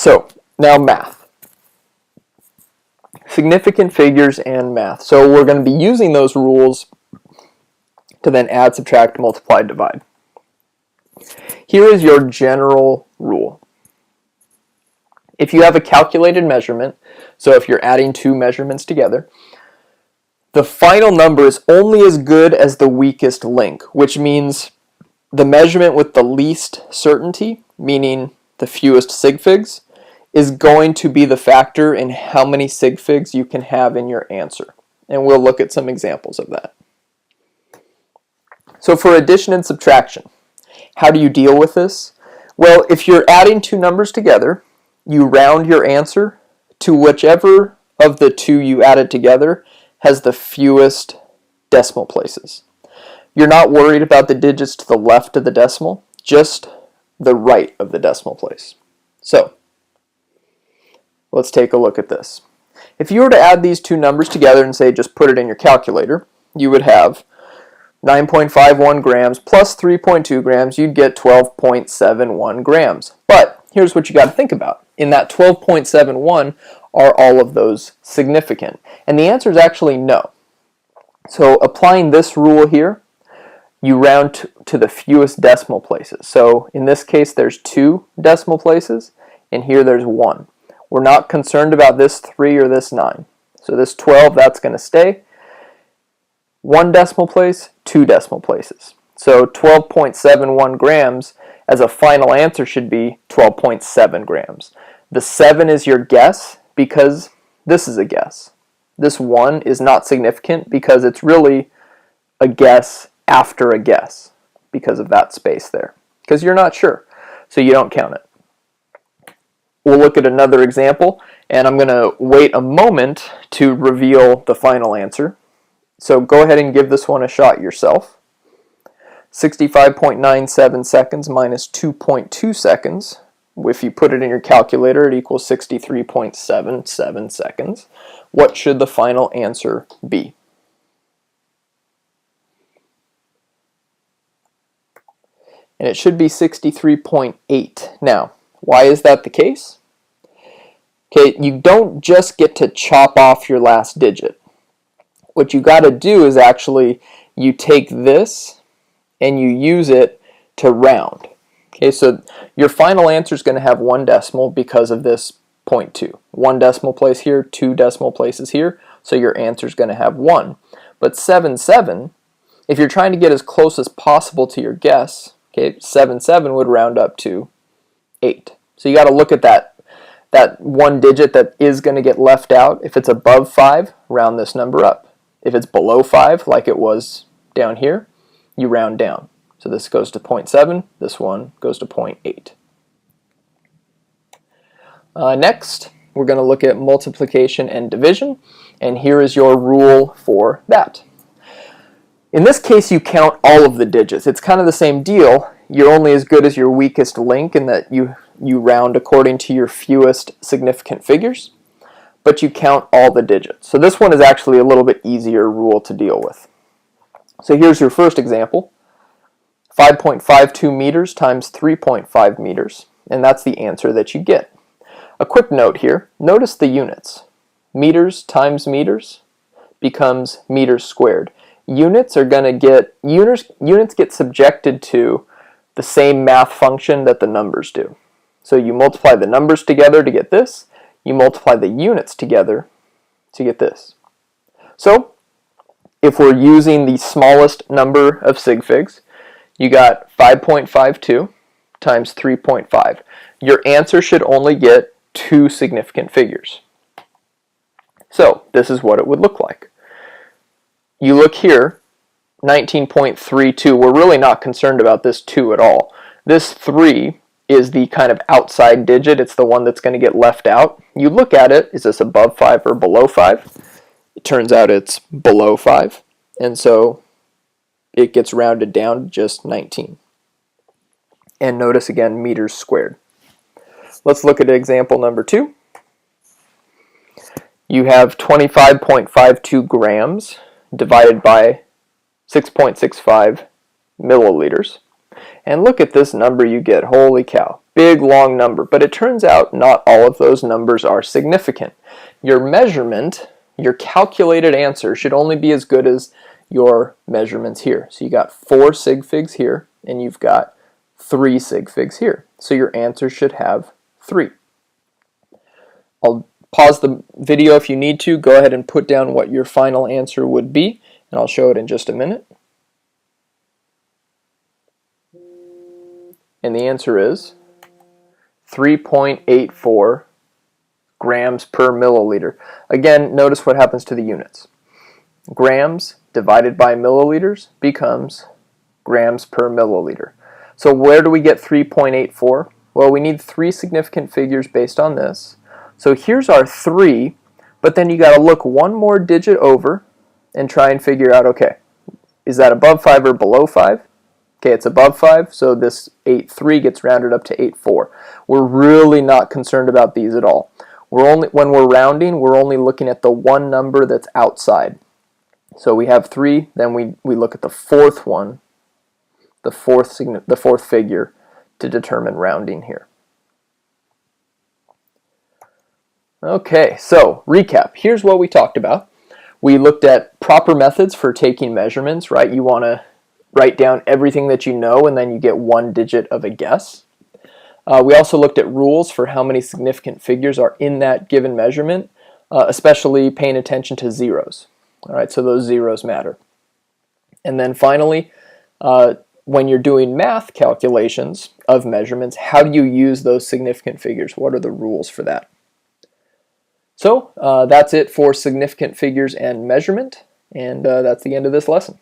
So now math. Significant figures and math. So we're going to be using those rules to then add, subtract, multiply, divide. Here is your general rule. If you have a calculated measurement, so if you're adding two measurements together, the final number is only as good as the weakest link, which means the measurement with the least certainty, meaning the fewest sig figs, is going to be the factor in how many sig figs you can have in your answer. And we'll look at some examples of that. So for addition and subtraction, how do you deal with this? Well, if you're adding two numbers together, you round your answer to whichever of the two you added together has the fewest decimal places. You're not worried about the digits to the left of the decimal, just the right of the decimal place. So, let's take a look at this. If you were to add these two numbers together and say just put it in your calculator, you would have 9.51 grams plus 3.2 grams, you'd get 12.71 grams. But here's what you got to think about. In that 12.71, are all of those significant? And the answer is actually no. So applying this rule here, you round to the fewest decimal places. So in this case, there's 2 decimal places, and here there's 1. We're not concerned about this 3 or this 9. So this 12, that's going to stay. 1 decimal place, 2 decimal places. So 12.71 grams as a final answer should be 12.7 grams. The 7 is your guess because this is a guess. This 1 is not significant because it's really a guess after a guess because of that space there. Because you're not sure, so you don't count it. We'll look at another example, and I'm going to wait a moment to reveal the final answer. So go ahead and give this one a shot yourself. 65.97 seconds minus 2.2 seconds. If you put it in your calculator, it equals 63.77 seconds. What should the final answer be? And it should be 63.8. Now, why is that the case? Okay, you don't just get to chop off your last digit. What you got to do is actually you take this and you use it to round. Okay, so your final answer is going to have 1 decimal because of this 0.2. 1 decimal place here, 2 decimal places here, so your answer is going to have 1. But 7, if you're trying to get as close as possible to your guess, okay, 7 would round up to 8. So you got to look at that one digit that is going to get left out. If it's above 5, round this number up. If it's below 5, like it was down here, you round down. So this goes to 0.7, this one goes to 0.8. Next, we're going to look at multiplication and division, and here is your rule for that. In this case, you count all of the digits. It's kind of the same deal. You're only as good as your weakest link in that you round according to your fewest significant figures, but you count all the digits. So this one is actually a little bit easier rule to deal with. So here's your first example. 5.52 meters times 3.5 meters, and that's the answer that you get. A quick note here, notice the units. Meters times meters becomes meters squared. Units get subjected to the same math function that the numbers do. So you multiply the numbers together to get this, you multiply the units together to get this. So if we're using the smallest number of sig figs, you got 5.52 times 3.5. Your answer should only get 2 significant figures. So this is what it would look like. You look here, 19.32. We're really not concerned about this 2 at all. This 3 is the kind of outside digit. It's the one that's going to get left out. You look at it, is this above 5 or below 5? It turns out it's below 5. And so it gets rounded down to just 19. And notice again, meters squared. Let's look at example number 2. You have 25.52 grams divided by 6.65 milliliters. And look at this number you get. Holy cow. big long number, but it turns out not all of those numbers are significant. Your measurement, your calculated answer, should only be as good as your measurements here. So you got 4 sig figs here, and you've got 3 sig figs here. So your answer should have 3. I'll pause the video if you need to. Go ahead and put down what your final answer would be, and I'll show it in just a minute. And the answer is 3.84 grams per milliliter. Again, notice what happens to the units. Grams divided by milliliters becomes grams per milliliter. So where do we get 3.84? Well, we need 3 significant figures based on this. So here's our 3, but then you got to look one more digit over and try and figure out, okay, is that above 5 or below 5? Okay, it's above 5, so this 8.3 gets rounded up to 8.4. We're really not concerned about these at all. When we're rounding, we're only looking at the one number that's outside. So we have 3, then we look at the fourth one, the fourth figure, to determine rounding here. Okay, so recap. Here's what we talked about. We looked at proper methods for taking measurements, right? You want to write down everything that you know, and then you get one digit of a guess. We also looked at rules for how many significant figures are in that given measurement, especially paying attention to zeros. All right, so those zeros matter. And then finally, when you're doing math calculations of measurements, how do you use those significant figures? What are the rules for that? So that's it for significant figures and measurement, and that's the end of this lesson.